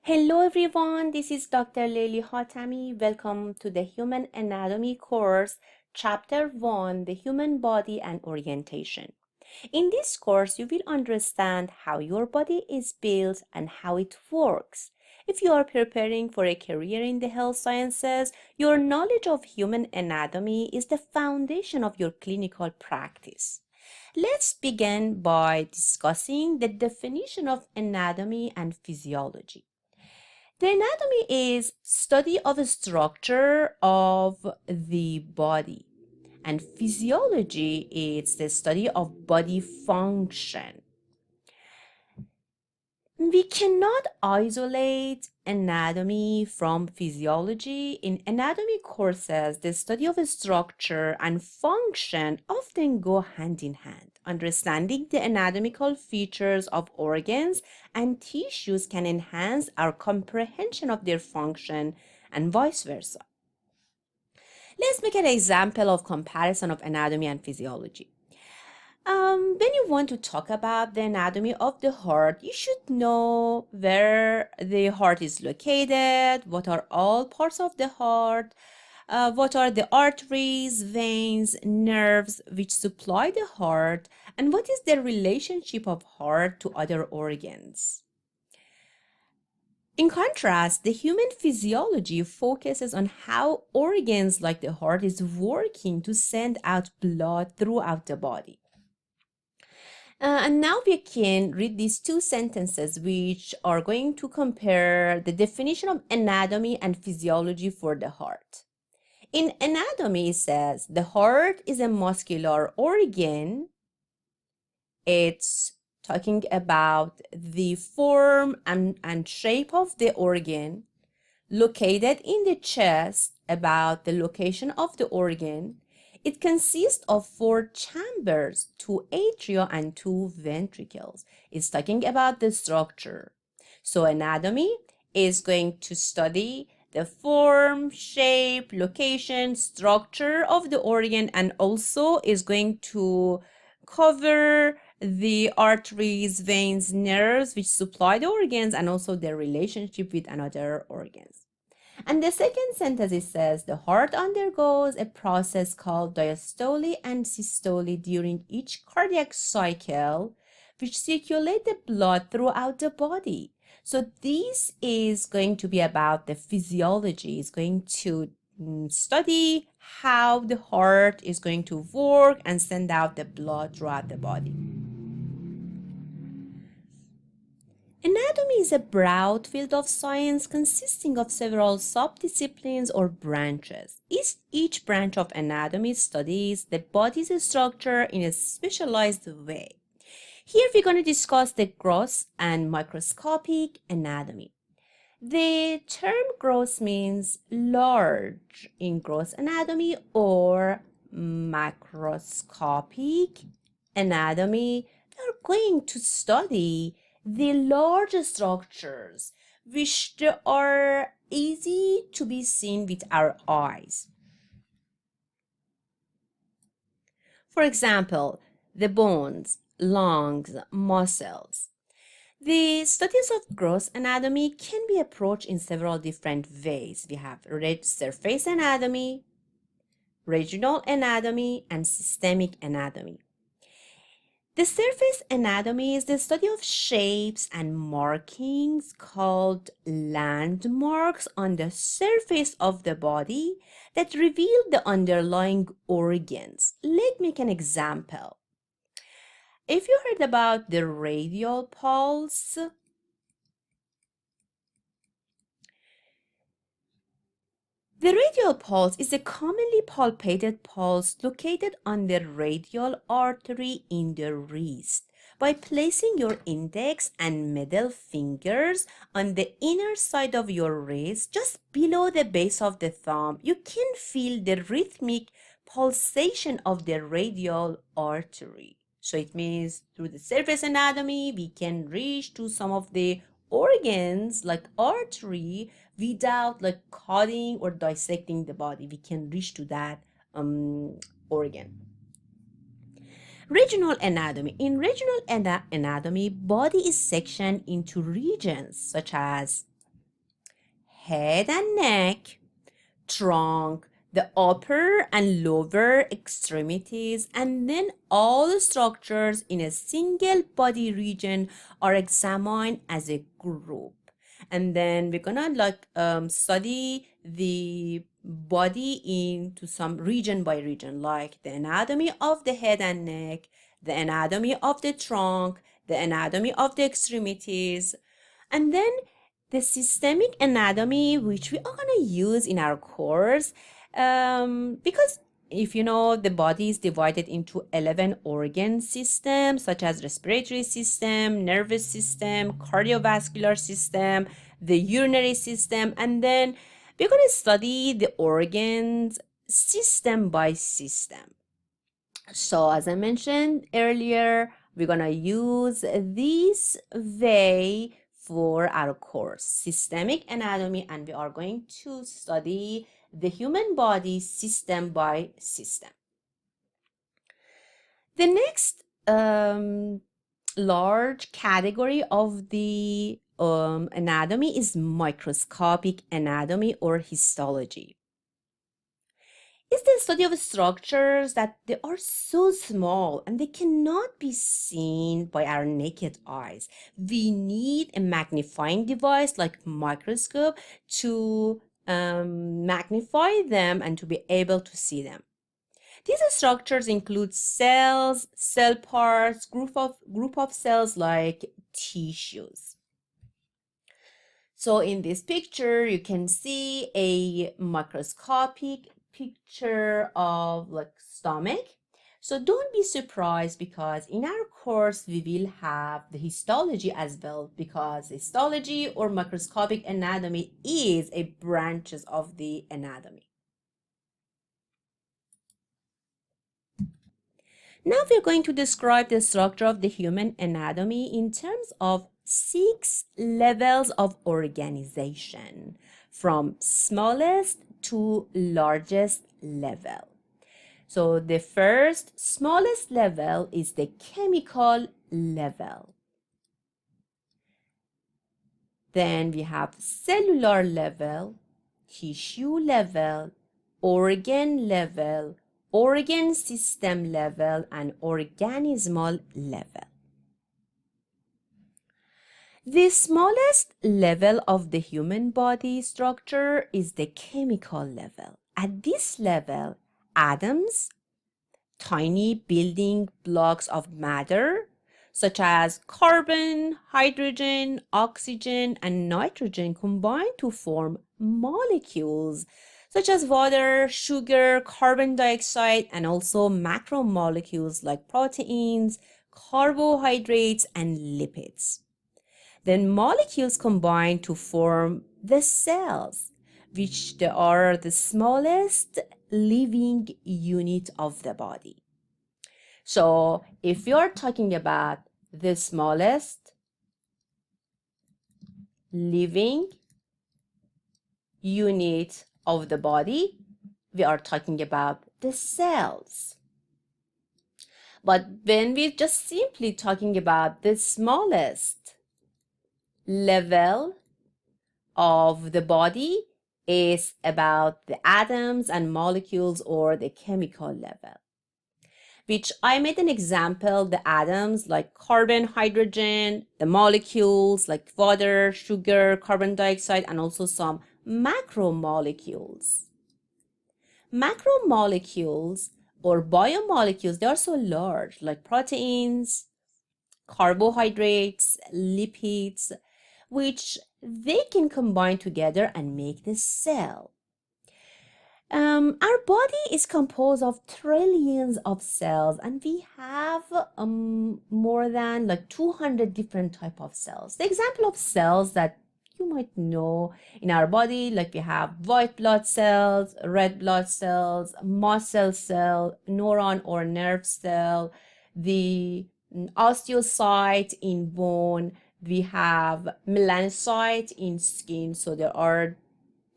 Hello everyone, this is Dr. Leili Hatami. Welcome to the Human Anatomy course, Chapter 1, the Human Body and Orientation. In this course, you will understand how your body is built and how it works. If you are preparing for a career in the health sciences, your knowledge of human anatomy is the foundation of your clinical practice. Let's begin by discussing the definition of anatomy and physiology. The anatomy is study of the structure of the body, and physiology is the study of body function. We cannot isolate anatomy from physiology. In anatomy courses, the study of structure and function often go hand in hand. Understanding the anatomical features of organs and tissues can enhance our comprehension of their function and vice versa. Let's make an example of comparison of anatomy and physiology. When you want to talk about the anatomy of the heart, you should know where the heart is located, what are all parts of the heart, what are the arteries, veins, nerves which supply the heart, and what is the relationship of heart to other organs. In contrast, the human physiology focuses on how organs like the heart is working to send out blood throughout the body. And now we can read these two sentences which are going to compare the definition of anatomy and physiology for the heart. In anatomy, it says the heart is a muscular organ. It's talking about the form and shape of the organ located in the chest, about the location of the organ. It consists of 4 chambers, 2 atria and 2 ventricles. It's talking about the structure. So anatomy is going to study the form, shape, location, structure of the organ, and also is going to cover the arteries, veins, nerves which supply the organs, and also their relationship with another organs. And the second sentence, it says the heart undergoes a process called diastole and systole during each cardiac cycle, which circulate the blood throughout the body. So this is going to be about the physiology. It's going to study how the heart is going to work and send out the blood throughout the body. Anatomy is a broad field of science consisting of several subdisciplines or branches. Each branch of anatomy studies the body's structure in a specialized way. Here we're going to discuss the gross and microscopic anatomy. The term gross means large in gross anatomy, or macroscopic anatomy. We are going to study the large structures which are easy to be seen with our eyes. For example, the bones, lungs, muscles. The studies of gross anatomy can be approached in several different ways. We have surface anatomy, regional anatomy, and systemic anatomy. The surface anatomy is the study of shapes and markings called landmarks on the surface of the body that reveal the underlying organs. Let me make an example. If you heard about the radial pulse, the radial pulse is a commonly palpated pulse located on the radial artery in the wrist. By placing your index and middle fingers on the inner side of your wrist, just below the base of the thumb, you can feel the rhythmic pulsation of the radial artery. So it means through the surface anatomy, we can reach to some of the organs like artery without like cutting or dissecting the body. We can reach to that organ. Regional anatomy. In regional anatomy, body is sectioned into regions such as head and neck, trunk, the upper and lower extremities, and then all the structures in a single body region are examined as a group. And then we're gonna study the body into some region by region, like the anatomy of the head and neck, the anatomy of the trunk, the anatomy of the extremities, and then the systemic anatomy, which we are going to use in our course, because if you know, the body is divided into 11 organ systems, such as respiratory system, nervous system, cardiovascular system, the urinary system, and then we're going to study the organs system by system. So as I mentioned earlier, we're going to use this way for our course, systemic anatomy, and we are going to study the human body system by system. The next large category of the anatomy is microscopic anatomy or histology. It's the study of structures that they are so small and they cannot be seen by our naked eyes. We need a magnifying device like microscope to magnify them and to be able to see them. These structures include cells, cell parts, group of cells like tissues. So in this picture, you can see a microscopic picture of like stomach. So don't be surprised, because in our course we will have the histology as well, because histology or microscopic anatomy is a branches of the anatomy. Now we're going to describe the structure of the human anatomy in terms of 6 levels of organization, from smallest to largest level. So the first smallest level is the chemical level. Then we have cellular level, tissue level, organ level, organ system level, and organismal level. The smallest level of the human body structure is the chemical level. At this level, atoms, tiny building blocks of matter, such as carbon, hydrogen, oxygen, and nitrogen, combine to form molecules such as water, sugar, carbon dioxide, and also macromolecules like proteins, carbohydrates, and lipids. Then molecules combine to form the cells, which they are the smallest living unit of the body. So if we are talking about the smallest living unit of the body, we are talking about the cells. But when we're just simply talking about the smallest level of the body, is about the atoms and molecules, or the chemical level, which I made an example, the atoms like carbon, hydrogen, the molecules like water, sugar, carbon dioxide, and also some macromolecules. Macromolecules or biomolecules, they are so large, like proteins, carbohydrates, lipids, which they can combine together and make the cell. Our body is composed of trillions of cells, and we have more than like 200 different type of cells. The example of cells that you might know in our body, like we have white blood cells, red blood cells, muscle cell, neuron or nerve cell, the osteocyte in bone, we have melanocyte in skin. So there are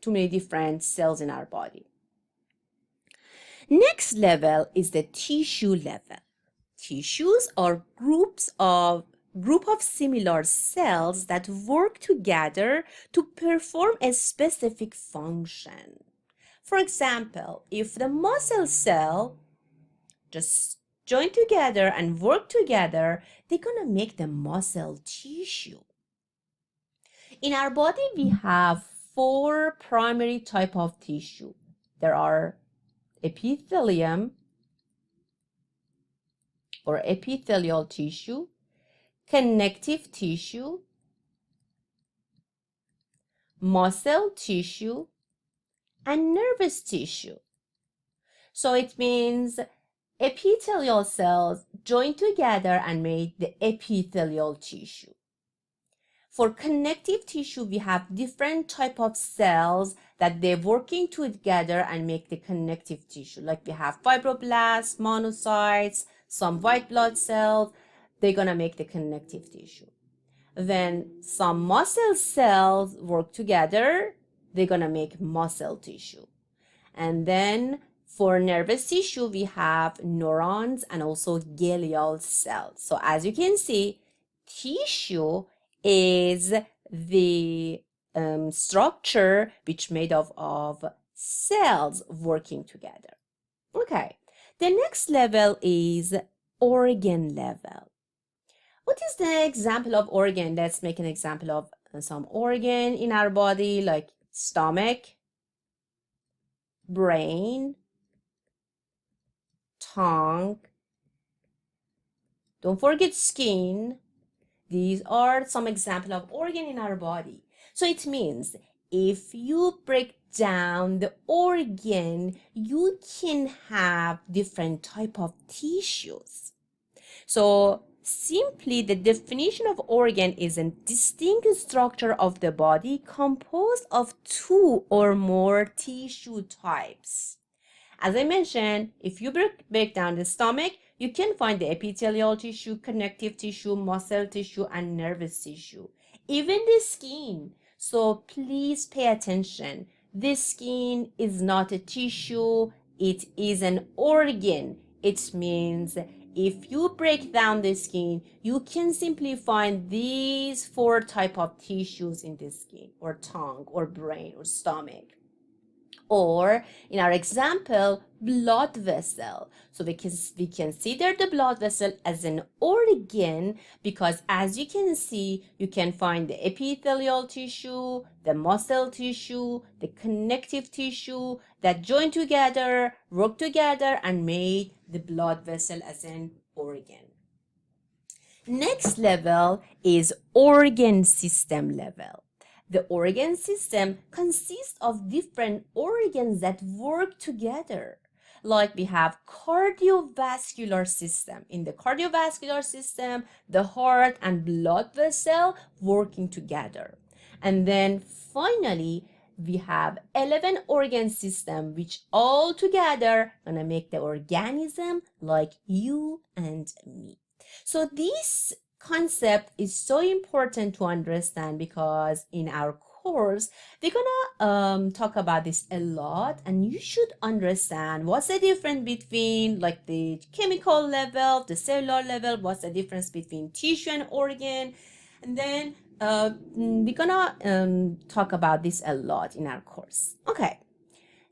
too many different cells in our body. Next level is the tissue level. Tissues are groups of group of similar cells that work together to perform a specific function. For example, if the muscle cell just join together and work together, they're gonna make the muscle tissue. In our body, we have four primary type of tissue. There are epithelium or epithelial tissue, connective tissue, muscle tissue, and nervous tissue. So it means epithelial cells join together and make the epithelial tissue. For connective tissue, we have different type of cells that they're working together and make the connective tissue. Like we have fibroblasts, monocytes, some white blood cells. They're gonna make the connective tissue. When some muscle cells work together, they're gonna make muscle tissue. And then for nervous tissue, we have neurons and also glial cells. So as you can see, tissue is the structure which made of cells working together. Okay, the next level is organ level. What is the example of organ? Let's make an example of some organ in our body, like stomach, brain, tongue. Don't forget skin. These are some example of organ in our body. So it means if you break down the organ, you can have different type of tissues. So simply the definition of organ is a distinct structure of the body composed of two or more tissue types. As I mentioned, if you break down the stomach, you can find the epithelial tissue, connective tissue, muscle tissue, and nervous tissue. Even the skin. So please pay attention. The skin is not a tissue, it is an organ. It means if you break down the skin, you can simply find these four type of tissues in the skin, or tongue, or brain, or stomach. Or in our example, blood vessel. So we consider the blood vessel as an organ because as you can see, you can find the epithelial tissue, the muscle tissue, the connective tissue that join together, work together, and made the blood vessel as an organ. Next level is organ system level. The organ system consists of different organs that work together. Like we have cardiovascular system. In the cardiovascular system, the heart and blood vessel working together. And then finally, we have 11 organ system which all together gonna make the organism like you and me. So this concept is so important to understand because in our course we're gonna talk about this a lot, and you should understand what's the difference between like the chemical level, the cellular level, what's the difference between tissue and organ, and then we're gonna talk about this a lot in our course. Okay,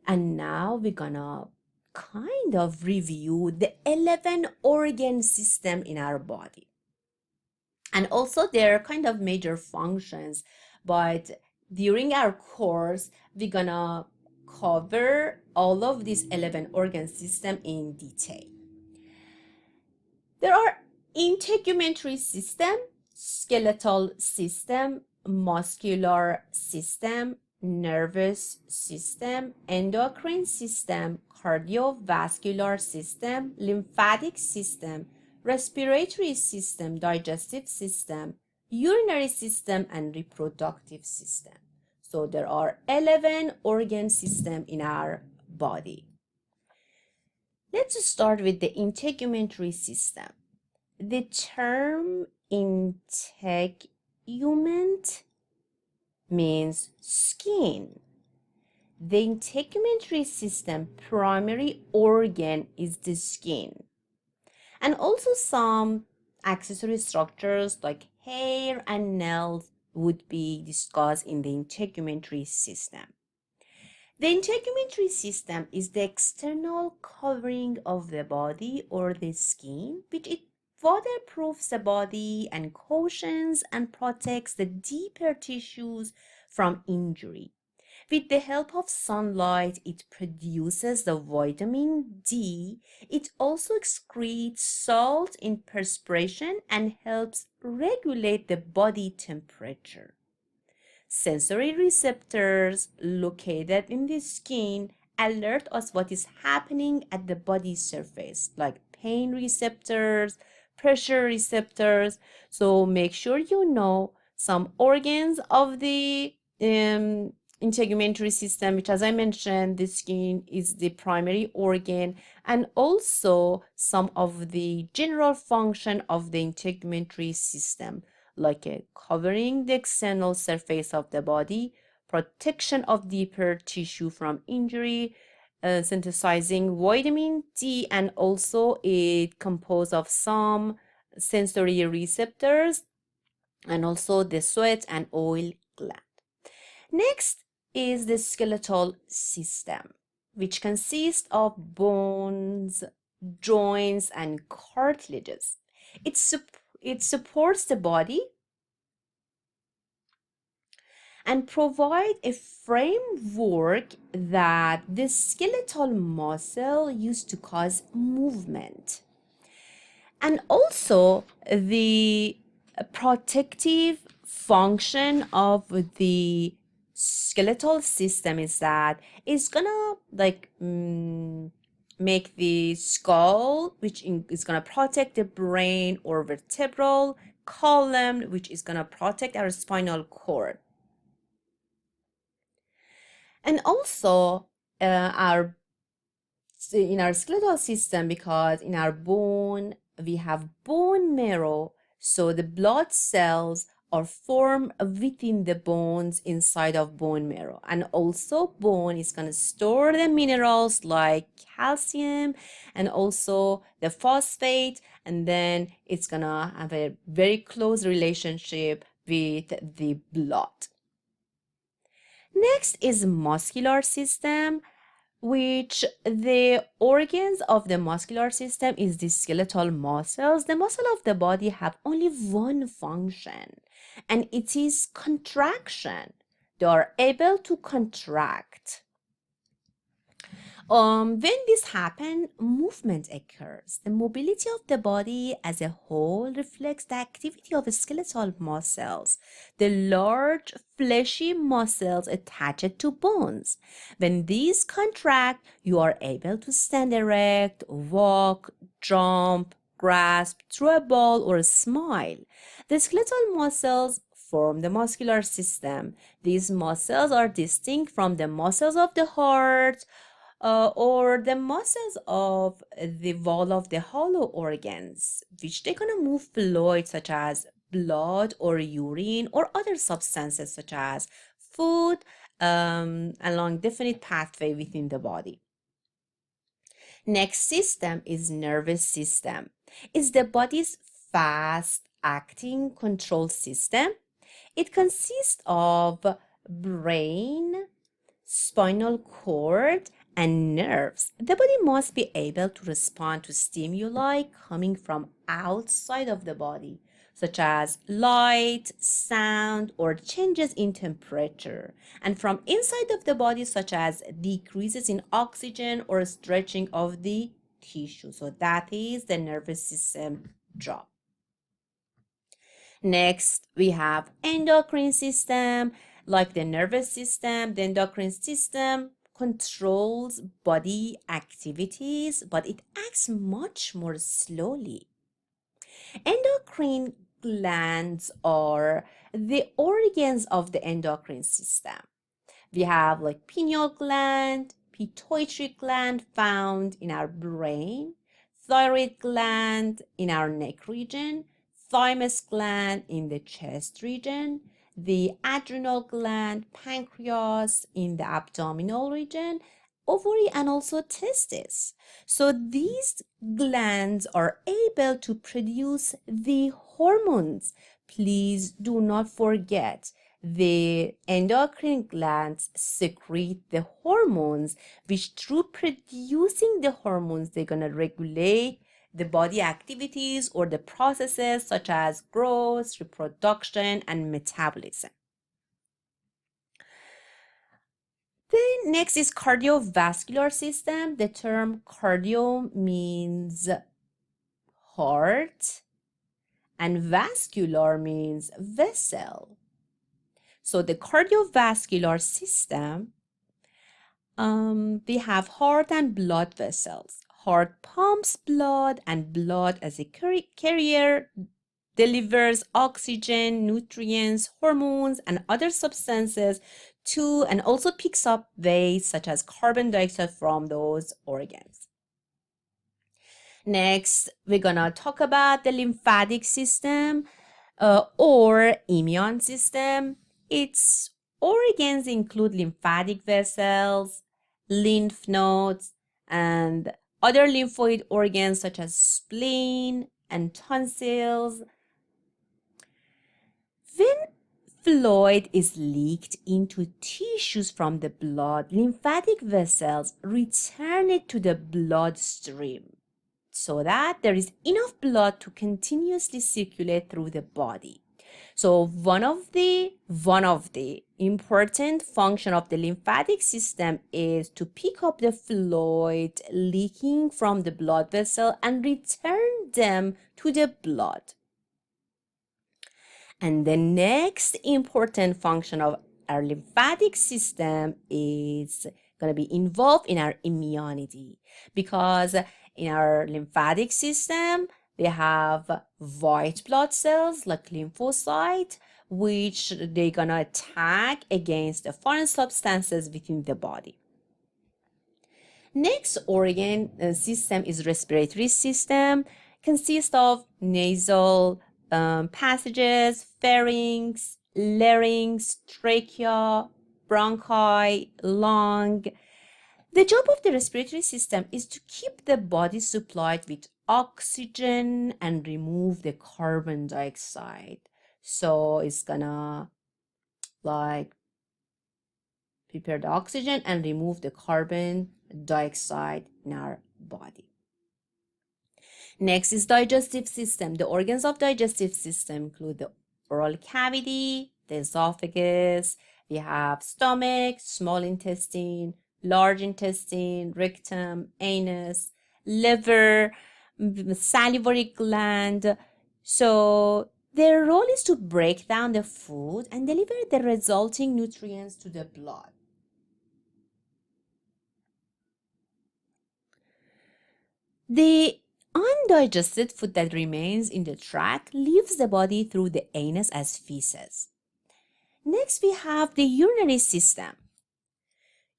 and now we're gonna kind of review the 11 organ system in our body. And also their kind of major functions, but during our course we're gonna cover all of these 11 organ system in detail. There are integumentary system, skeletal system, muscular system, nervous system, endocrine system, cardiovascular system, lymphatic system, respiratory system, digestive system, urinary system, and reproductive system. So there are 11 organ systems in our body. Let's start with the integumentary system. The term integument means skin. The integumentary system primary organ is the skin. And also some accessory structures like hair and nails would be discussed in the integumentary system. The integumentary system is the external covering of the body or the skin, which it waterproofs the body and cushions and protects the deeper tissues from injury. With the help of sunlight, it produces the vitamin D. It also excretes salt in perspiration and helps regulate the body temperature. Sensory receptors located in the skin alert us what is happening at the body surface, like pain receptors, pressure receptors. So make sure you know some organs of the integumentary system, which, as I mentioned, the skin is the primary organ, and also some of the general function of the integumentary system, like covering the external surface of the body, protection of deeper tissue from injury, synthesizing vitamin D, and also it composed of some sensory receptors and also the sweat and oil gland. Next is the skeletal system, which consists of bones, joints, and cartilages. It supports the body and provide a framework that the skeletal muscle used to cause movement. And also the protective function of the skeletal system is that it's gonna make the skull, which is gonna protect the brain or vertebral column, which is gonna protect our spinal cord. And also in our skeletal system, because in our bone we have bone marrow, so the blood cells are formed within the bones inside of bone marrow. And also bone is going to store the minerals like calcium and also the phosphate, and then it's going to have a very close relationship with the blood. Next is muscular system, which the organs of the muscular system is the skeletal muscles. The muscle of the body have only one function, and it is contraction. They are able to contract. When this happens, movement occurs. The mobility of the body as a whole reflects the activity of skeletal muscles, the large fleshy muscles attached to bones. When these contract, you are able to stand erect, walk, jump, grasp, throw a ball, or smile. The skeletal muscles form the muscular system. These muscles are distinct from the muscles of the heart, or the muscles of the wall of the hollow organs, which they're going to move fluids such as blood or urine or other substances such as food along definite pathway within the body. Next system is nervous system. It's the body's fast acting control system. It consists of brain, spinal cord, and nerves. The body must be able to respond to stimuli coming from outside of the body, such as light, sound, or changes in temperature, and from inside of the body, such as decreases in oxygen or stretching of the tissue. So that is the nervous system job. Next, we have endocrine system. Like the nervous system, the endocrine system controls body activities, but it acts much more slowly. Endocrine glands are the organs of the endocrine system. We have like pineal gland, pituitary gland found in our brain, thyroid gland in our neck region, thymus gland in the chest region, the adrenal gland, pancreas in the abdominal region, ovary and also testes. So these glands are able to produce the hormones. Please do not forget, the endocrine glands secrete the hormones, which through producing the hormones, they're going to regulate the body activities or the processes such as growth, reproduction, and metabolism. Then next is cardiovascular system. The term cardio means heart and vascular means vessel. So the cardiovascular system, we have heart and blood vessels. Heart pumps blood, and blood as a carrier delivers oxygen, nutrients, hormones, and other substances to, and also picks up waste such as carbon dioxide from those organs. Next, we're gonna talk about the lymphatic system or immune system. Its organs include lymphatic vessels, lymph nodes, and other lymphoid organs such as spleen and tonsils. When fluid is leaked into tissues from the blood, lymphatic vessels return it to the bloodstream so that there is enough blood to continuously circulate through the body. So one of the important function of the lymphatic system is to pick up the fluid leaking from the blood vessel and return them to the blood. And the next important function of our lymphatic system is going to be involved in our immunity, because in our lymphatic system, we have white blood cells like lymphocytes, which they're going to attack against the foreign substances within the body. Next organ system is respiratory system, consists of nasal passages, pharynx, larynx, trachea, bronchi, lung. The job of the respiratory system is to keep the body supplied with oxygen and remove the carbon dioxide. So it's gonna like prepare the oxygen and remove the carbon dioxide in our body. Next is digestive system. The organs of digestive system include the oral cavity, the esophagus, we have stomach, small intestine, large intestine, rectum, anus, liver, salivary gland. So their role is to break down the food and deliver the resulting nutrients to the blood. The undigested food that remains in the tract leaves the body through the anus as feces. Next, we have the urinary system.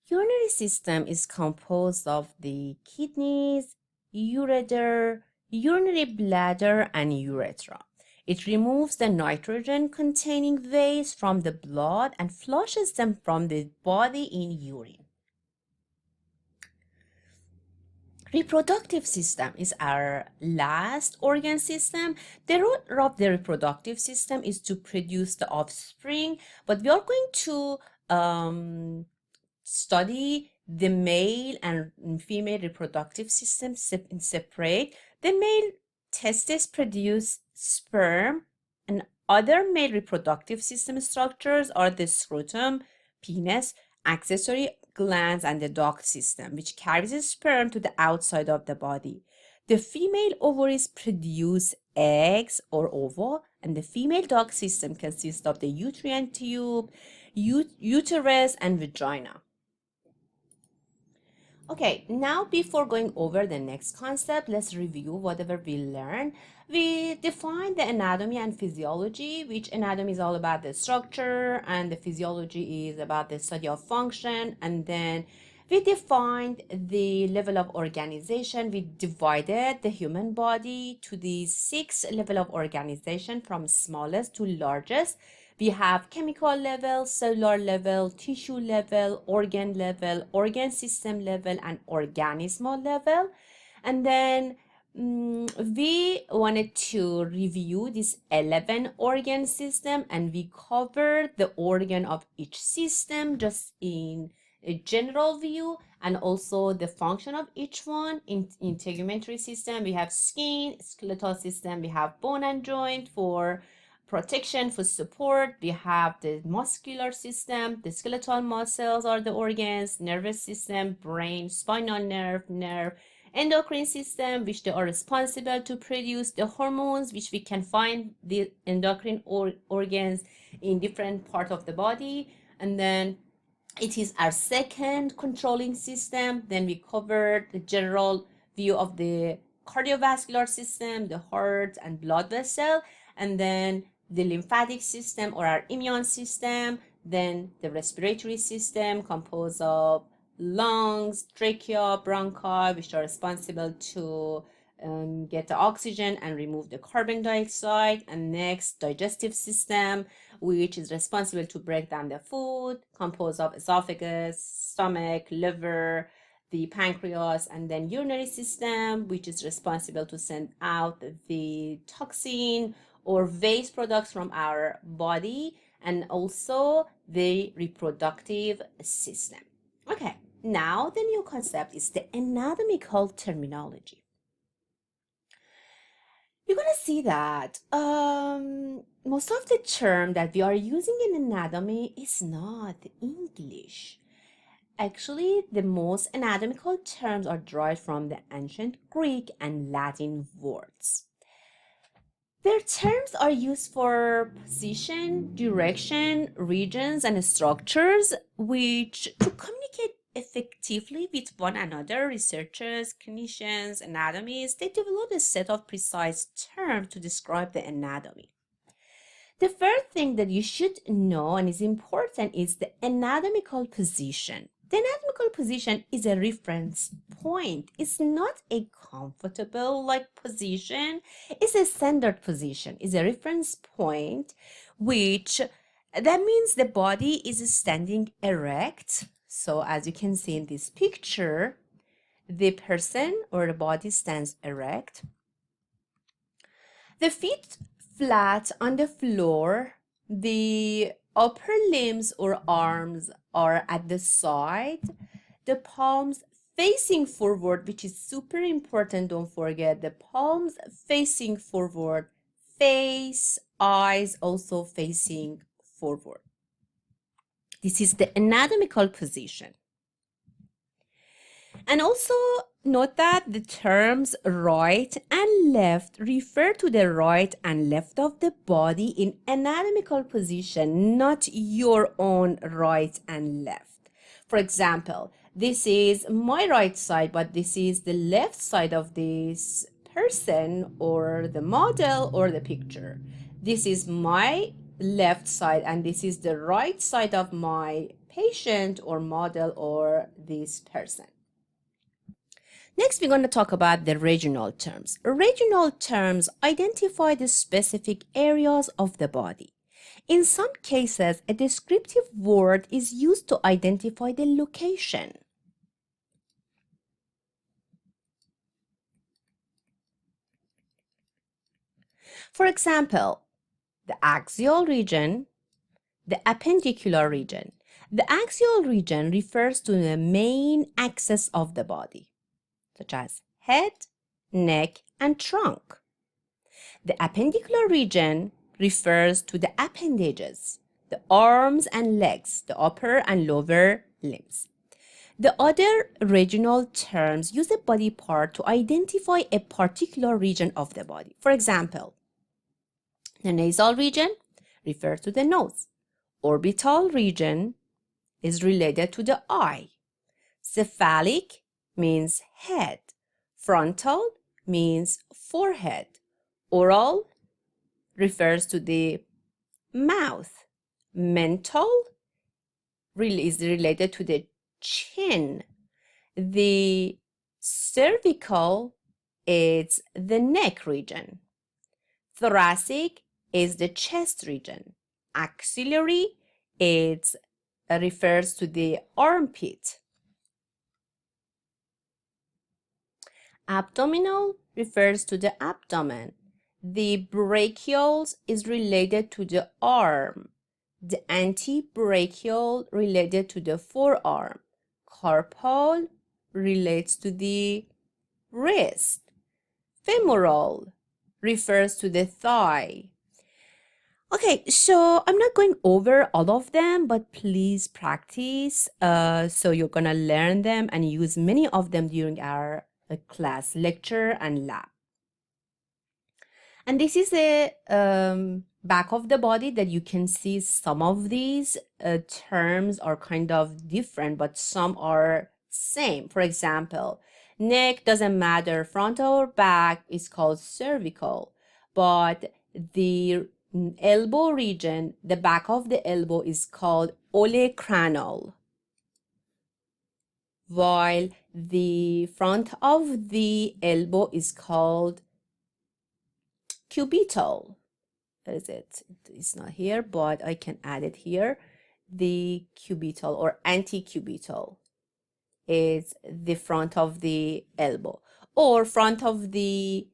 Urinary system is composed of the kidneys, ureter, urinary bladder, and urethra. It removes the nitrogen-containing waste from the blood and flushes them from the body in urine. Reproductive system is our last organ system. The role of the reproductive system is to produce the offspring, but we are going to study the male and female reproductive systems in separate. The male testes produce sperm, and other male reproductive system structures are the scrotum, penis, accessory glands, and the duct system, which carries the sperm to the outside of the body. The female ovaries produce eggs or ova, and the female duct system consists of the uterine tube, uterus, and vagina. Okay, now before going over the next concept, let's review whatever we learned. We defined the anatomy and physiology, which anatomy is all about the structure and the physiology is about the study of function. And then we defined the level of organization. We divided the human body to the 6 levels of organization from smallest to largest, We have chemical level, cellular level, tissue level, organ system level, and organismal level. And then we wanted to review this 11 organ system, and we covered the organ of each system just in a general view, and also the function of each one. In integumentary system, we have skin. Skeletal system, we have bone and joint for protection, for support. We have the muscular system. The skeletal muscles are the organs. Nervous system, brain, spinal nerve, endocrine system, which they are responsible to produce the hormones, which we can find the endocrine organs in different parts of the body. And then it is our second controlling system. Then we covered the general view of the cardiovascular system, the heart and blood vessel, and then the lymphatic system or our immune system, then the respiratory system composed of lungs, trachea, bronchi, which are responsible to get the oxygen and remove the carbon dioxide. And next, digestive system, which is responsible to break down the food, composed of esophagus, stomach, liver, the pancreas, and then urinary system, which is responsible to send out the toxin or waste products from our body, and also the reproductive system. Okay, now the new concept is the anatomical terminology. You're going to see that most of the term that we are using in anatomy is not English. Actually, the most anatomical terms are derived from the ancient Greek and Latin words. Their terms are used for position, direction, regions, and structures, which to communicate effectively with one another, researchers, clinicians, anatomists, they develop a set of precise terms to describe the anatomy. The first thing that you should know and is important is the anatomical position. The anatomical position is a reference point. It's not a comfortable position. It's a standard position. It's a reference point, which that means the body is standing erect. So as you can see in this picture, the person or the body stands erect. The feet flat on the floor. The upper limbs or arms are at the side. The palms facing forward, which is super important. Don't forget the palms facing forward. Face, eyes also facing forward. This is the anatomical position. And also note that the terms right and left refer to the right and left of the body in anatomical position, not your own right and left. For example, this is my right side, but this is the left side of this person or the model or the picture. This is my left side and this is the right side of my patient or model or this person. Next, we're going to talk about the regional terms. Regional terms identify the specific areas of the body. In some cases, a descriptive word is used to identify the location. For example, the axial region, the appendicular region. The axial region refers to the main axis of the body, such as head, neck, and trunk. The appendicular region refers to the appendages, the arms and legs, the upper and lower limbs. The other regional terms use a body part to identify a particular region of the body. For example, the nasal region refers to the nose. Orbital region is related to the eye. Cephalic means head. Frontal means forehead. Oral refers to the mouth. Mental is related to the chin. The cervical is the neck region. Thoracic is the chest region. Axillary, it refers to the armpit. Abdominal refers to the abdomen. The brachial is related to the arm. The antebrachial related to the forearm. Carpal relates to the wrist. Femoral refers to the thigh. Okay, so I'm not going over all of them, but please practice. So you're gonna learn them and use many of them during our class, lecture, and lab. And this is the back of the body that you can see some of these terms are kind of different, but some are same. For example, neck doesn't matter, front or back is called cervical, but the elbow region, the back of the elbow is called olecranal, while the front of the elbow is called cubital. That is it. It's not here, but I can add it here. The cubital or antecubital is the front of the elbow, or front of the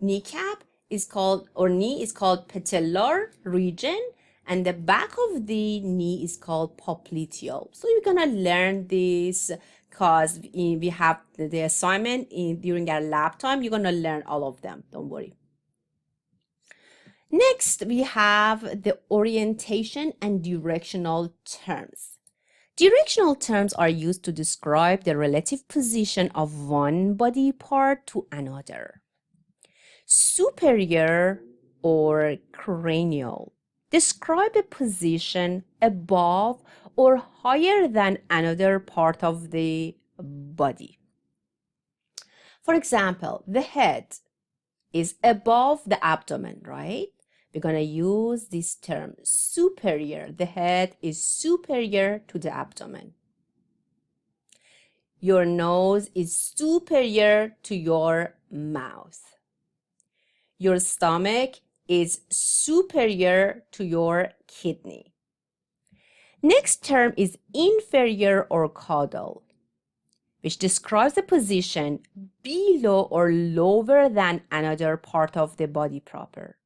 kneecap is called, or knee is called patellar region, and the back of the knee is called popliteal. So you're gonna learn this because we have the assignment during our lab time. You're gonna learn all of them, don't worry. Next, we have the orientation and directional terms. Directional terms are used to describe the relative position of one body part to another. Superior or cranial describe a position above or higher than another part of the body. For example, the head is above the abdomen, right? We're going to use this term superior. The head is superior to the abdomen. Your nose is superior to your mouth. Your stomach is superior to your kidney. Next term is inferior or caudal, which describes the position below or lower than another part of the body proper,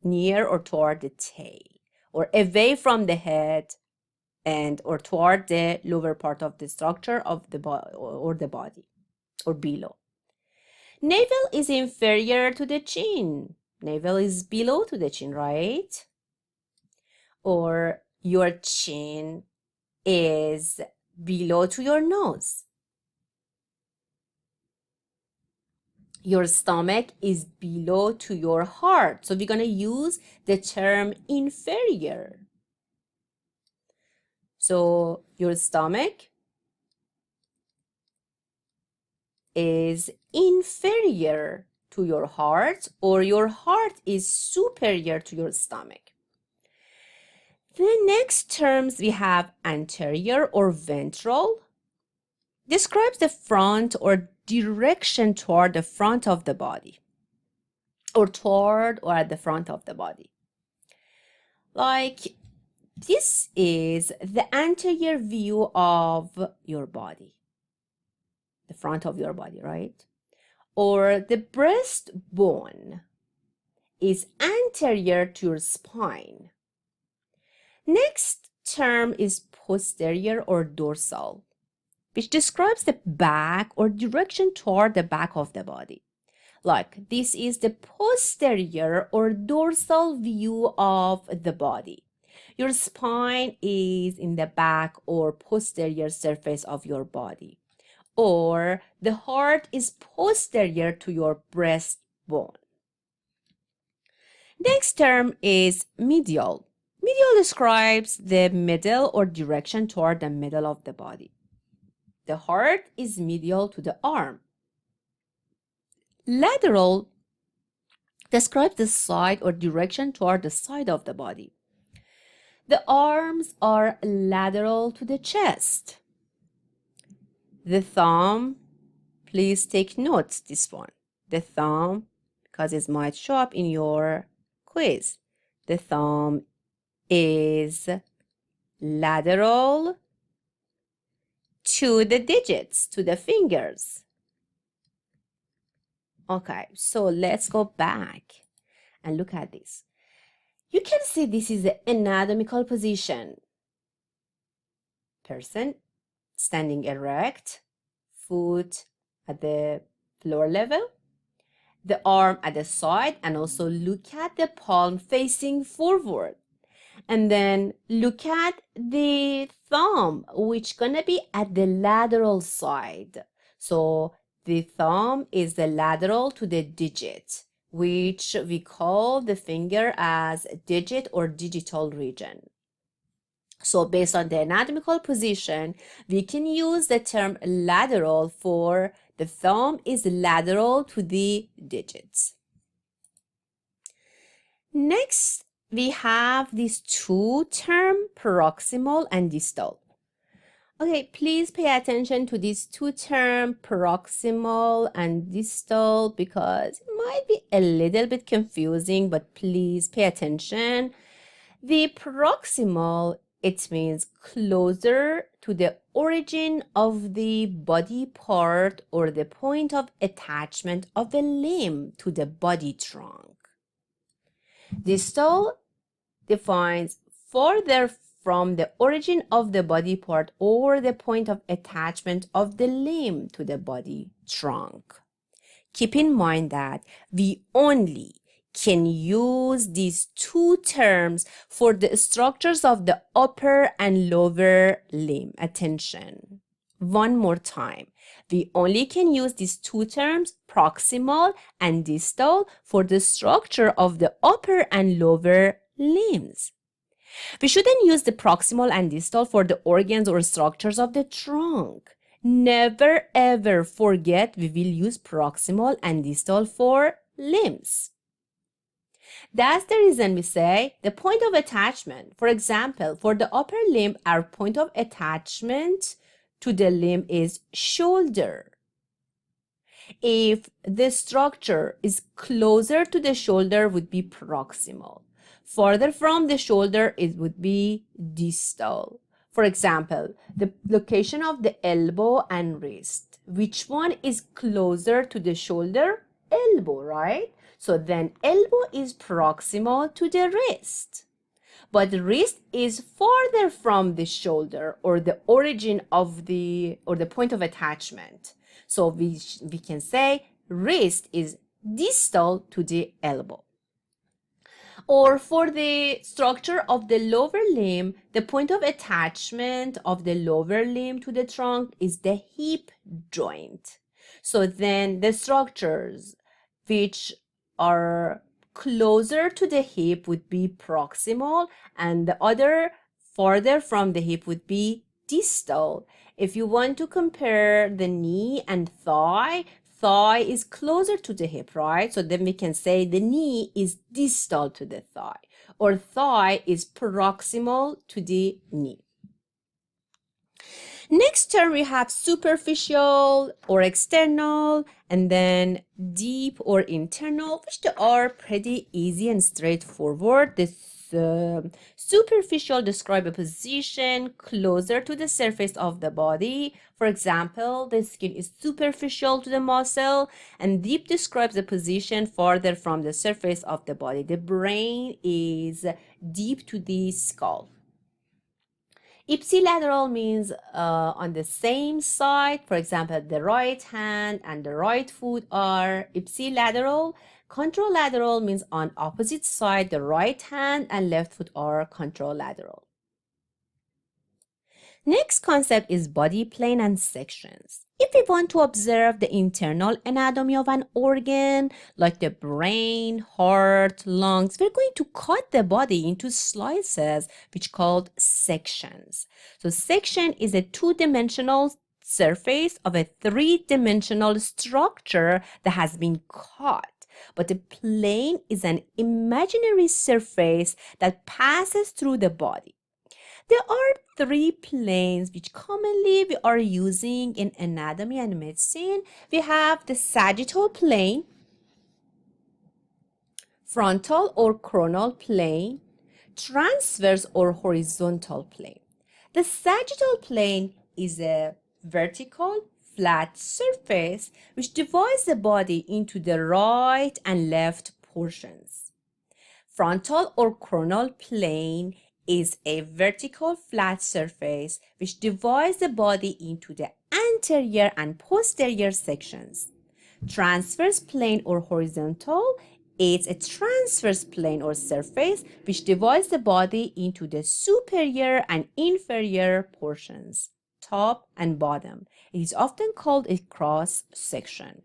near or toward the tail, or away from the head, and or toward the lower part of the structure of the body or the body, or below. Navel is inferior to the chin. Navel is below to the chin, right? Or your chin is below to your nose. Your stomach is below to your heart. So we're going to use the term inferior. So your stomach is inferior to your heart, or your heart is superior to your stomach. The next terms we have anterior or ventral. Describes the front or direction toward the front of the body, or toward or at the front of the body. Like this is the anterior view of your body, the front of your body, right? Or the breastbone is anterior to your spine. Next term is posterior or dorsal, which describes the back or direction toward the back of the body. Like this is the posterior or dorsal view of the body. Your spine is in the back or posterior surface of your body. Or the heart is posterior to your breastbone. Next term is medial. Medial describes the middle or direction toward the middle of the body. The heart is medial to the arm. Lateral describes the side or direction toward the side of the body. The arms are lateral to the chest. The thumb, please take notes this one. The thumb, because it might show up in your quiz. The thumb is lateral to the digits, to the fingers. Okay, so let's go back and look at this. You can see this is the anatomical position. Person standing erect, foot at the floor level, the arm at the side, and also look at the palm facing forward. And then look at the thumb, which gonna be at the lateral side. So the thumb is the lateral to the digit, which we call the finger as digit or digital region. So based on the anatomical position, we can use the term lateral for the thumb is lateral to the digits. Next, we have these two terms, proximal and distal. Okay, please pay attention to these two terms, proximal and distal, because it might be a little bit confusing, but please pay attention. The proximal, it means closer to the origin of the body part or the point of attachment of a limb to the body trunk. Distal defines further from the origin of the body part or the point of attachment of the limb to the body trunk. Keep in mind that we only can use these two terms for the structures of the upper and lower limb. Attention. One more time. We only can use these two terms, proximal and distal, for the structure of the upper and lower limbs. We shouldn't use the proximal and distal for the organs or structures of the trunk. Never ever forget we will use proximal and distal for limbs. That's the reason we say the point of attachment. For example, for the upper limb, our point of attachment to the limb is shoulder. If the structure is closer to the shoulder, would be proximal. Further from the shoulder, it would be distal. For example, the location of the elbow and wrist. Which one is closer to the shoulder? Elbow, right? So then elbow is proximal to the wrist. But the wrist is farther from the shoulder or the origin of the point of attachment. So we can say wrist is distal to the elbow. Or for the structure of the lower limb, the point of attachment of the lower limb to the trunk is the hip joint. So then the structures which are closer to the hip would be proximal, and the other farther from the hip would be distal. If you want to compare the knee and thigh, thigh is closer to the hip, right? So then we can say the knee is distal to the thigh, or thigh is proximal to the knee. Next term, we have superficial or external, and then deep or internal, which they are pretty easy and straightforward. This superficial describe a position closer to the surface of the body. For example, the skin is superficial to the muscle, and deep describes a position farther from the surface of the body. The brain is deep to the skull. Ipsilateral means on the same side. For example, the right hand and the right foot are ipsilateral. Contralateral means on opposite side, the right hand and left foot are contralateral. Next concept is body plane and sections. If we want to observe the internal anatomy of an organ, like the brain, heart, lungs, we're going to cut the body into slices, which are called sections. So section is a two-dimensional surface of a three-dimensional structure that has been cut. But the plane is an imaginary surface that passes through the body. There are three planes which commonly we are using in anatomy and medicine. We have the sagittal plane, frontal or coronal plane, transverse or horizontal plane. The sagittal plane is a vertical, flat surface which divides the body into the right and left portions. Frontal or coronal plane is a vertical, flat surface which divides the body into the anterior and posterior sections. Transverse plane or horizontal is a transverse plane or surface which divides the body into the superior and inferior portions, top and bottom. It is often called a cross section.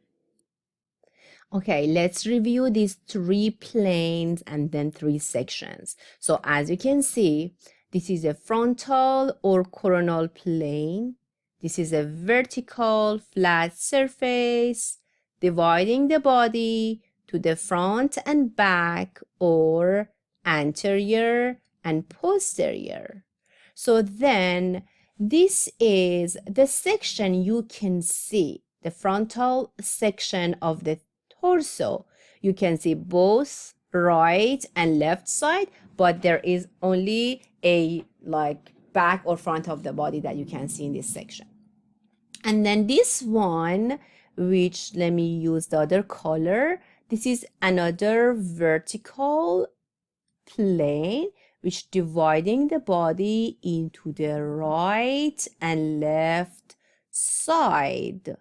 Okay, let's review these three planes and then three sections. So as you can see, this is a frontal or coronal plane. This is a vertical flat surface dividing the body to the front and back or anterior and posterior. So then this is the section you can see, the frontal section of the torso. You can see both right and left side, but there is only a back or front of the body that you can see in this section. And then this one, which let me use the other color, this is another vertical plane which dividing the body into the right and left side.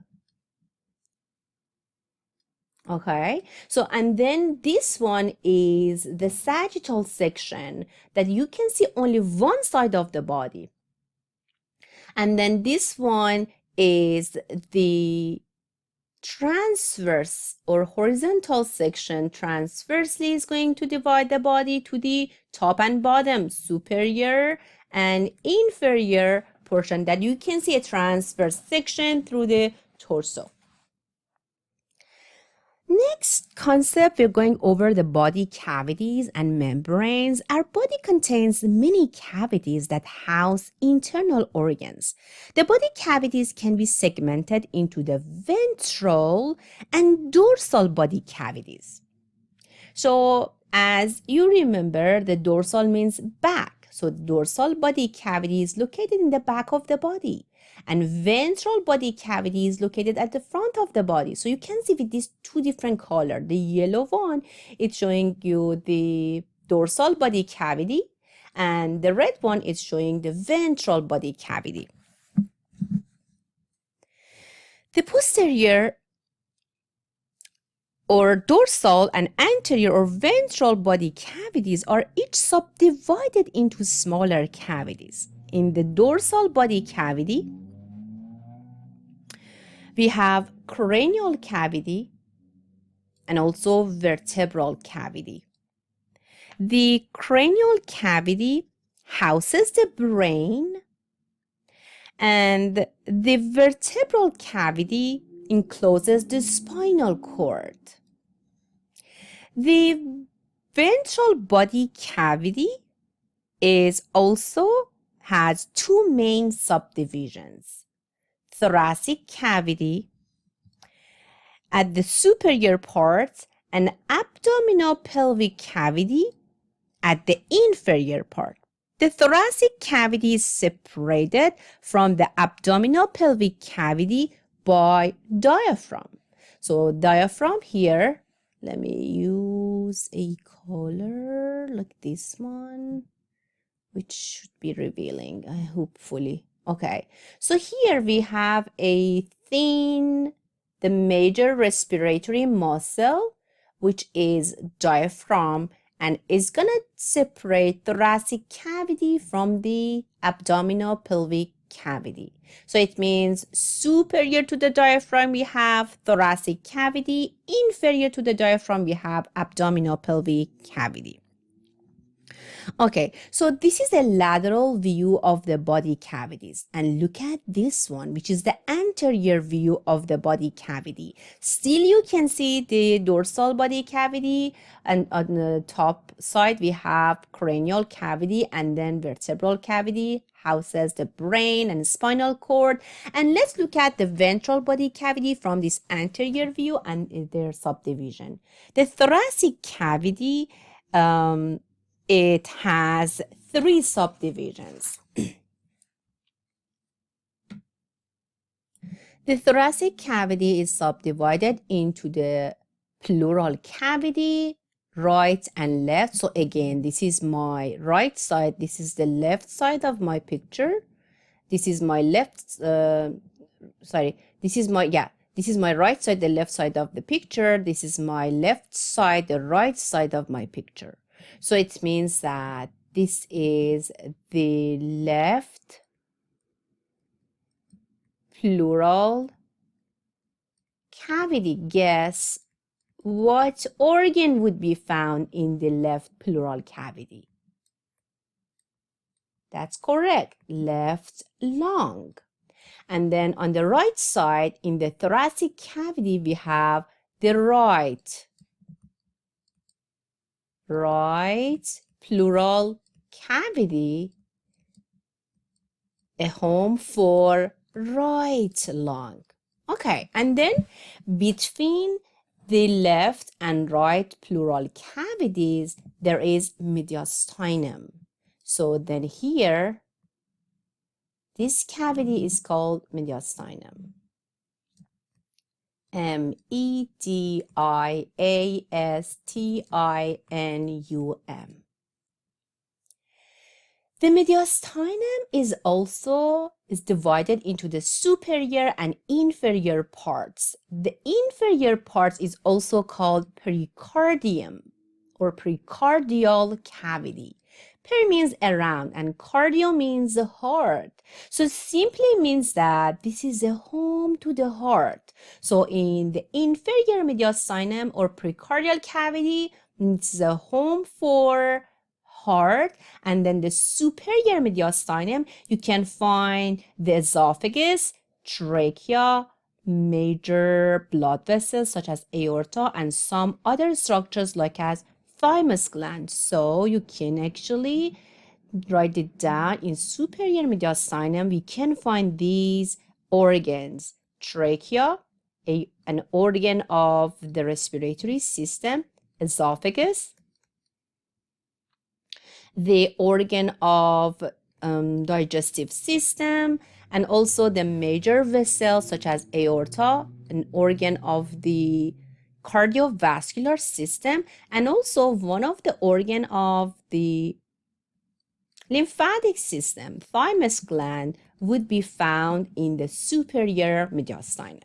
Okay, so and then this one is the sagittal section that you can see only one side of the body. And then this one is the transverse or horizontal section. Transversely is going to divide the body to the top and bottom, superior and inferior portion, that you can see a transverse section through the torso. Next concept, we're going over the body cavities and membranes. Our body contains many cavities that house internal organs. The body cavities can be segmented into the ventral and dorsal body cavities. So as you remember, the dorsal means back. So dorsal body cavity is located in the back of the body, and ventral body cavity is located at the front of the body. So you can see with these two different colors. The yellow one, it's showing you the dorsal body cavity, and the red one is showing the ventral body cavity. The posterior or dorsal and anterior or ventral body cavities are each subdivided into smaller cavities. In the dorsal body cavity, we have cranial cavity and also vertebral cavity. The cranial cavity houses the brain, and the vertebral cavity encloses the spinal cord. The ventral body cavity has two main subdivisions: thoracic cavity at the superior part and abdominopelvic cavity at the inferior part. The thoracic cavity is separated from the abdominopelvic cavity by diaphragm. So diaphragm here, let me use a color like this one, which should be revealing, hopefully. Okay, so here we have the major respiratory muscle, which is diaphragm, and is gonna separate thoracic cavity from the abdominopelvic cavity. So it means superior to the diaphragm we have thoracic cavity, inferior to the diaphragm we have abdominopelvic cavity. Okay, so this is a lateral view of the body cavities. And look at this one, which is the anterior view of the body cavity. Still, you can see the dorsal body cavity, and on the top side, we have cranial cavity and then vertebral cavity, houses the brain and spinal cord. And let's look at the ventral body cavity from this anterior view and their subdivision. The thoracic cavity, it has 3 subdivisions. The thoracic cavity is subdivided into the pleural cavity, right and left. So again, this is my right side. This is the left side of my picture. This is my this is my right side, the left side of the picture. This is my left side, the right side of my picture. So it means that this is the left pleural cavity. Guess what organ would be found in the left pleural cavity? That's correct, left lung. And then on the right side, in the thoracic cavity, we have the right pleural cavity, a home for right lung. Okay, and then between the left and right pleural cavities, there is mediastinum. So then here, this cavity is called mediastinum. mediastinum. The mediastinum is divided into the superior and inferior parts. The inferior part is also called pericardium or precardial cavity. Peri means around and cardio means the heart. So simply means that this is a home to the heart. So in the inferior mediastinum or precardial cavity, it's a home for heart, and then the superior mediastinum, you can find the esophagus, trachea, major blood vessels such as aorta, and some other structures like as thymus gland. So you can actually write it down. In superior mediastinum, we can find these organs: trachea, an organ of the respiratory system; esophagus, the organ of digestive system, and also the major vessels such as aorta, an organ of the cardiovascular system, and also one of the organ of the lymphatic system, thymus gland, would be found in the superior mediastinum.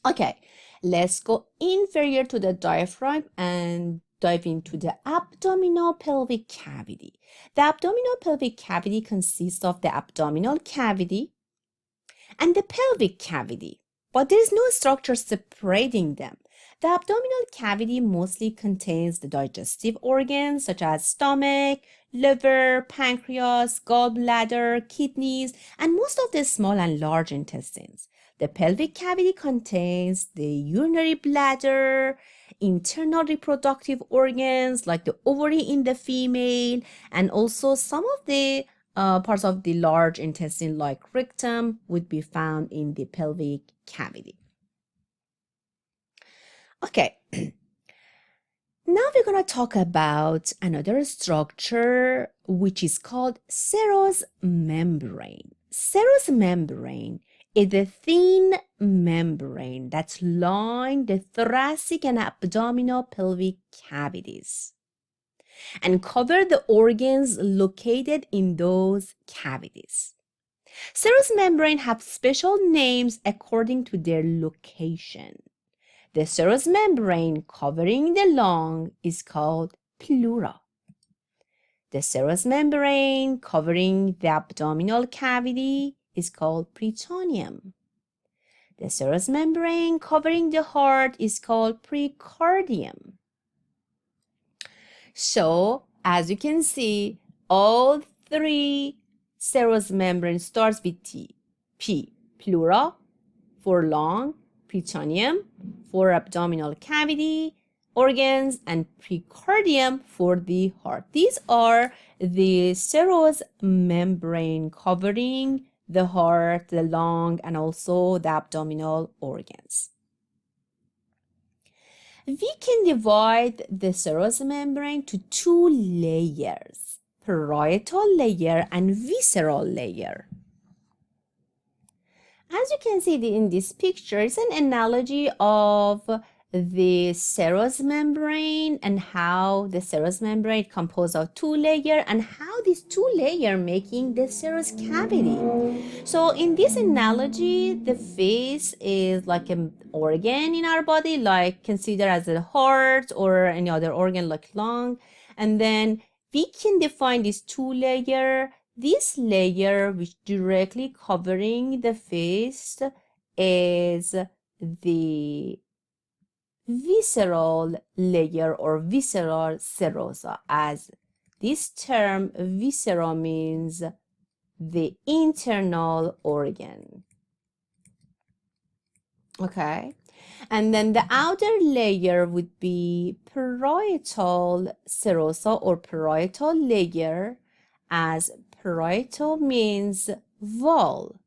Okay, let's go inferior to the diaphragm and dive into the abdominal pelvic cavity. The abdominal pelvic cavity consists of the abdominal cavity and the pelvic cavity, but there is no structure separating them. The abdominal cavity mostly contains the digestive organs such as stomach, liver, pancreas, gallbladder, kidneys, and most of the small and large intestines. The pelvic cavity contains the urinary bladder, internal reproductive organs like the ovary in the female, and also some of the parts of the large intestine like rectum would be found in the pelvic cavity. Okay, now we're going to talk about another structure which is called serous membrane. Serous membrane is a thin membrane that's lined the thoracic and abdominal pelvic cavities and cover the organs located in those cavities. Serous membrane have special names according to their location. The serous membrane covering the lung is called pleura. The serous membrane covering the abdominal cavity is called peritoneum. The serous membrane covering the heart is called pericardium. So As you can see, all three serous membrane starts with T. P, pleura, for lung, peritoneum, for abdominal cavity, organs, and pericardium for the heart. These are the serous membrane covering the heart, the lung, and also the abdominal organs. We can divide the serous membrane to two layers, parietal layer and visceral layer. As you can see in this picture, it's an analogy of the serous membrane and how the serous membrane composed of two layers and how these two layers making the serous cavity. So in this analogy, the face is like an organ in our body, like consider as a heart or any other organ like lung. And then we can define these two layers. This layer which directly covering the face is the visceral layer or visceral serosa, as this term viscera means the internal organ. Okay, and then the outer layer would be parietal serosa or parietal layer, as parietal means wall,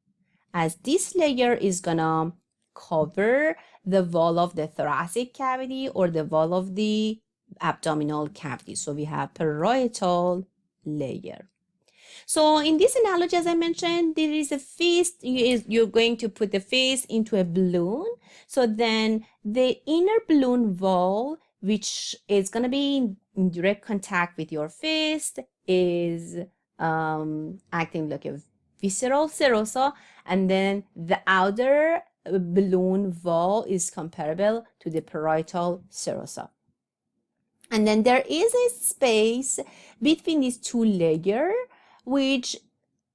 as this layer is gonna cover the wall of the thoracic cavity or the wall of the abdominal cavity. So we have parietal layer. So in this analogy, as I mentioned, there is a face, you're going to put the face into a balloon. So then the inner balloon wall, which is going to be in direct contact with your face, is acting like a visceral serosa, and then the outer balloon wall is comparable to the parietal serosa. And then there is a space between these two layers, which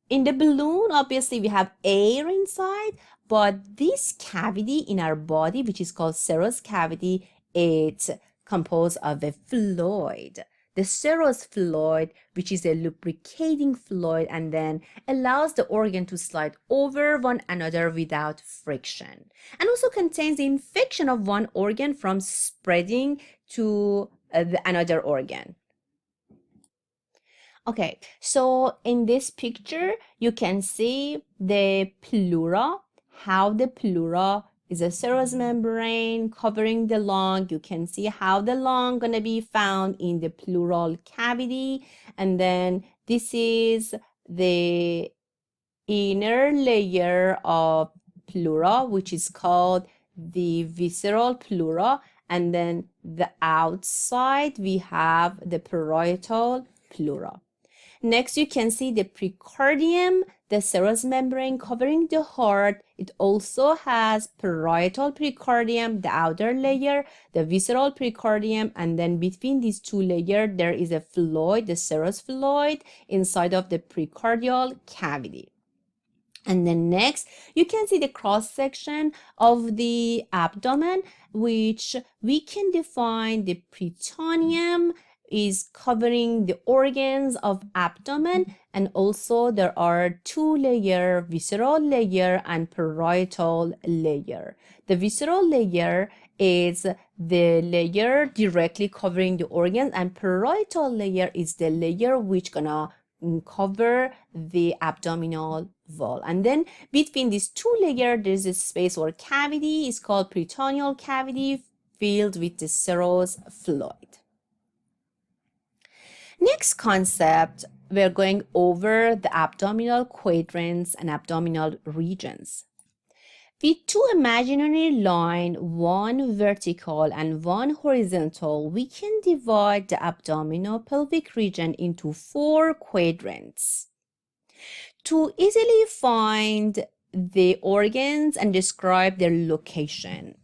in the balloon, obviously we have air inside, but this cavity in our body, which is called serous cavity, it's composed of a fluid. The serous fluid, which is a lubricating fluid, and then allows the organ to slide over one another without friction, and also contains the infection of one organ from spreading to another organ. Okay, so in this picture, you can see the pleura, how the pleura is a serous membrane covering the lung. You can see how the lung gonna be found in the pleural cavity. And then this is the inner layer of pleura, which is called the visceral pleura. And then the outside, we have the parietal pleura. Next, you can see the pericardium, the serous membrane covering the heart. It also has parietal pericardium, the outer layer, the visceral pericardium, and then between these two layers, there is a fluid, the serous fluid, inside of the pericardial cavity. And then next, you can see the cross section of the abdomen, which we can define the peritoneum is covering the organs of abdomen, and also there are two layers, visceral layer and parietal layer. The visceral layer is the layer directly covering the organs, and parietal layer is the layer which gonna cover the abdominal wall. And then between these two layers, there's a space or cavity. It's called peritoneal cavity, filled with the serous fluid. Next concept, we're going over the abdominal quadrants and abdominal regions. With two imaginary lines, one vertical and one horizontal, we can divide the abdominopelvic region into 4 quadrants. To easily find the organs and describe their location,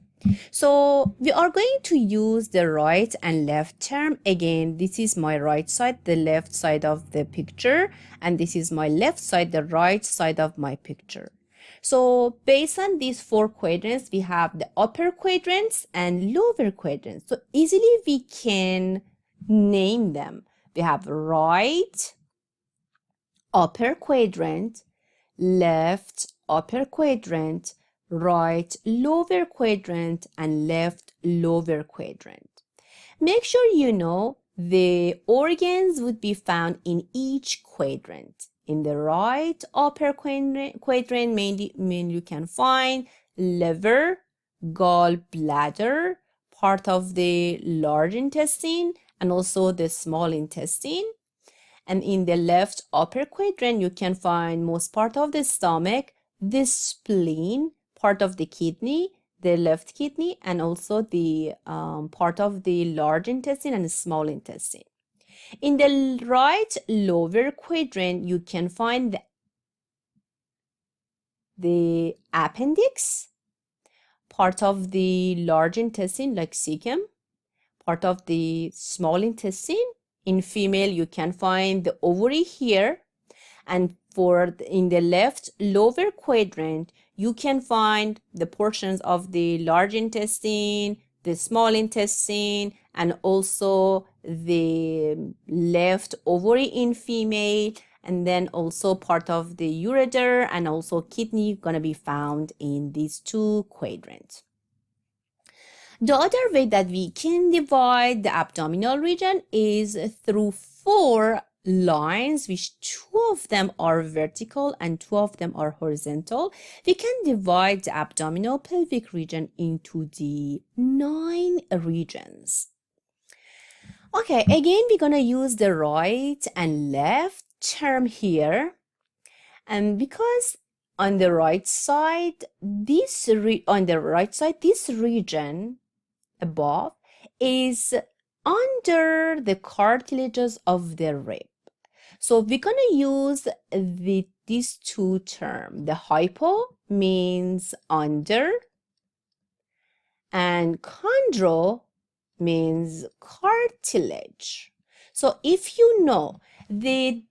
so we are going to use the right and left term. Again, this is my right side, the left side of the picture, and this is my left side, the right side of my picture. So based on these 4 quadrants, we have the upper quadrants and lower quadrants. So easily we can name them. we have right upper quadrant, left upper quadrant, right lower quadrant, and left lower quadrant. Make sure you know the organs would be found in each quadrant. In the right upper quadrant, mainly you can find liver, gallbladder, part of the large intestine, and also the small intestine. And in the left upper quadrant, you can find most part of the stomach, the spleen, part of the kidney, the left kidney, and also the part of the large intestine and the small intestine. In the right lower quadrant, you can find the appendix, part of the large intestine like cecum, part of the small intestine. In female, you can find the ovary here, and in the left lower quadrant, you can find the portions of the large intestine, the small intestine, and also the left ovary in female, and then also part of the ureter and also kidney gonna be found in these two quadrants. The other way that we can divide the abdominal region is through 4 lines, which 2 of them are vertical and 2 of them are horizontal. We can divide the abdominal pelvic region into the 9 regions. Okay, again, we're gonna use the right and left term here. And because on the right side, this region above is under the cartilages of the rib. So we're going to use these 2 terms. The hypo means under and chondro means cartilage. So if you know the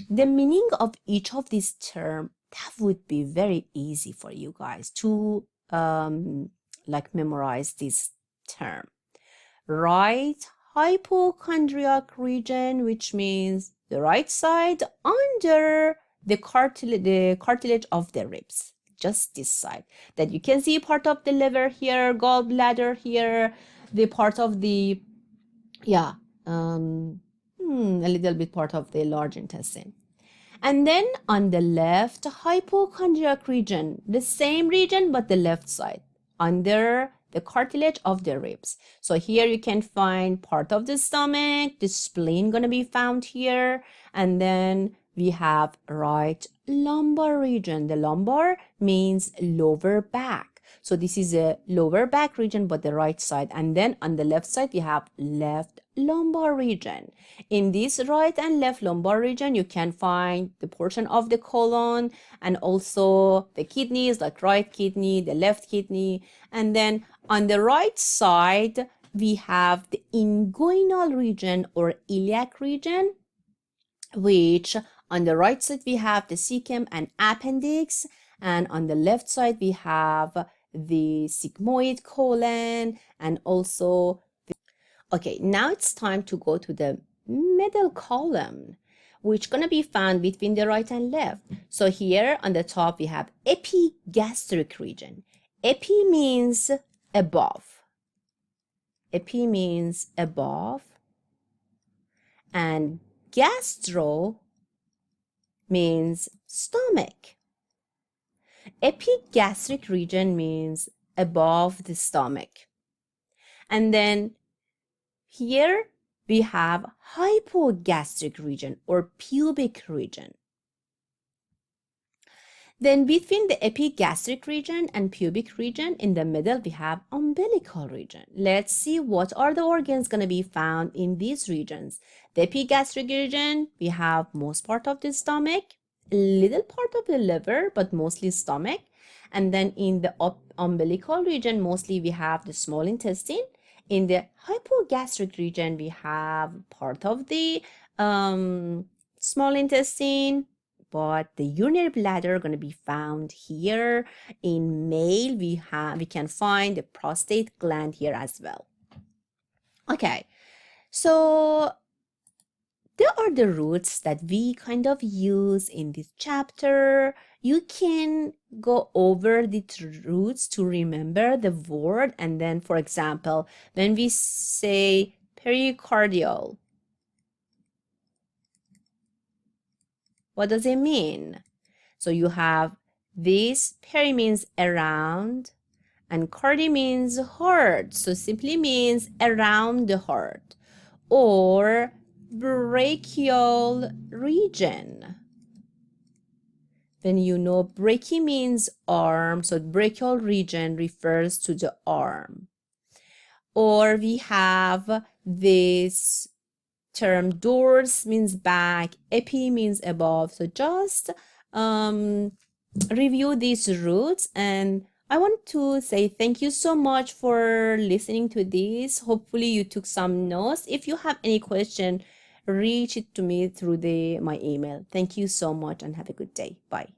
meaning of each of these terms, that would be very easy for you guys to memorize this term. Right hypochondriac region, which means the right side under the cartilage of the ribs, just this side. That you can see part of the liver here, gallbladder here, the part of the a little bit part of the large intestine. And then on the left hypochondriac region, the same region but the left side, under the cartilage of the ribs. So here you can find part of the stomach, the spleen gonna be found here, and then we have right lumbar region. The lumbar means lower back. So this is a lower back region, but the right side. And then on the left side, we have left lumbar region. In this right and left lumbar region, you can find the portion of the colon and also the kidneys, like right kidney, the left kidney. And then on the right side, we have the inguinal region or iliac region, which on the right side, we have the cecum and appendix. And on the left side, we have the sigmoid colon and also okay, now it's time to go to the middle column, which gonna be found between the right and left. So here on the top we have epigastric region. Epi means above. Epi means above, and gastro means stomach. Epigastric region means above the stomach. And then here we have hypogastric region or pubic region. Then between the epigastric region and pubic region, in the middle we have umbilical region. Let's see what are the organs going to be found in these regions. The epigastric region, we have most part of the stomach, a little part of the liver, but mostly stomach. And then in the umbilical region, mostly we have the small intestine. In the hypogastric region, we have part of the small intestine, but the urinary bladder are going to be found here. In male, we can find the prostate gland here as well. Okay, so There are the roots that we kind of use in this chapter. You can go over the roots to remember the word. And then, for example, when we say pericardial, what does it mean? So you have this, peri means around, and cardi means heart. So simply means around the heart. Or brachial region. When you know brachy means arm, so brachial region refers to the arm. Or we have this term dors means back, epi means above. So just review these roots, and I want to say thank you so much for listening to this. Hopefully you took some notes. If you have any question, reach it to me through my email. Thank you so much and have a good day. Bye.